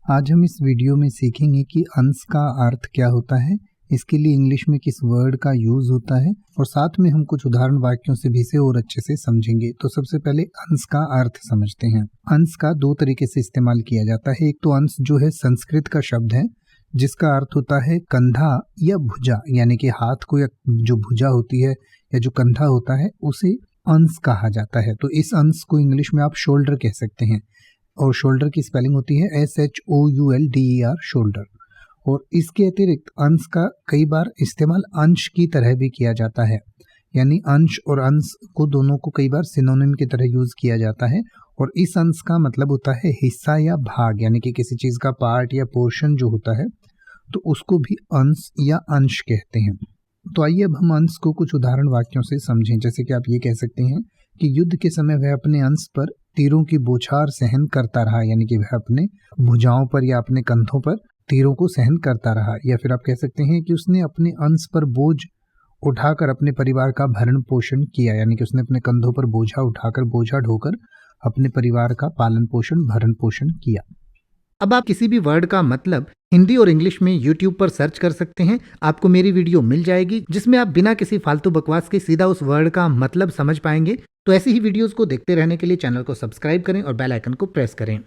आज हम इस वीडियो में सीखेंगे कि अंश का अर्थ क्या होता है, इसके लिए इंग्लिश में किस वर्ड का यूज होता है और साथ में हम कुछ उदाहरण वाक्यों से भी इसे और अच्छे से समझेंगे। तो सबसे पहले अंश का अर्थ समझते हैं। अंश का दो तरीके से इस्तेमाल किया जाता है। एक तो अंश जो है संस्कृत का शब्द है जिसका अर्थ होता है कंधा या भुजा, यानी कि हाथ को या जो भुजा होती है या जो कंधा होता है उसे अंश कहा जाता है। तो इस अंश को इंग्लिश में आप शोल्डर कह सकते हैं और शोल्डर की स्पेलिंग होती है SHOULDER शोल्डर। और इसके अतिरिक्त अंश का कई बार इस्तेमाल अंश की तरह भी किया जाता है, यानी अंश और अंश को दोनों को कई बार सिनोनिम की तरह यूज किया जाता है। और इस अंश का मतलब होता है हिस्सा या भाग, यानी कि किसी चीज का पार्ट या पोर्शन जो होता है तो उसको भी अंश या अंश कहते हैं। तो आइए अब हम अंश को कुछ उदाहरण वाक्यों से समझें। जैसे कि आप ये कह सकते हैं कि युद्ध के समय वह अपने अंश पर तीरों की बौछार सहन करता रहा, यानी कि वह अपने भुजाओं पर या अपने कंधों पर तीरों को सहन करता रहा। या फिर आप कह सकते हैं कि उसने अपने अंश पर बोझ उठाकर अपने परिवार का भरण पोषण किया, यानी कि उसने अपने कंधों पर बोझा उठाकर, बोझा ढोकर अपने परिवार का पालन पोषण, भरण पोषण किया। अब आप किसी भी वर्ड का मतलब हिंदी और इंग्लिश में YouTube पर सर्च कर सकते हैं। आपको मेरी वीडियो मिल जाएगी जिसमें आप बिना किसी फालतू बकवास के सीधा उस वर्ड का मतलब समझ पाएंगे। तो ऐसी ही वीडियोस को देखते रहने के लिए चैनल को सब्सक्राइब करें और बेल आइकन को प्रेस करें।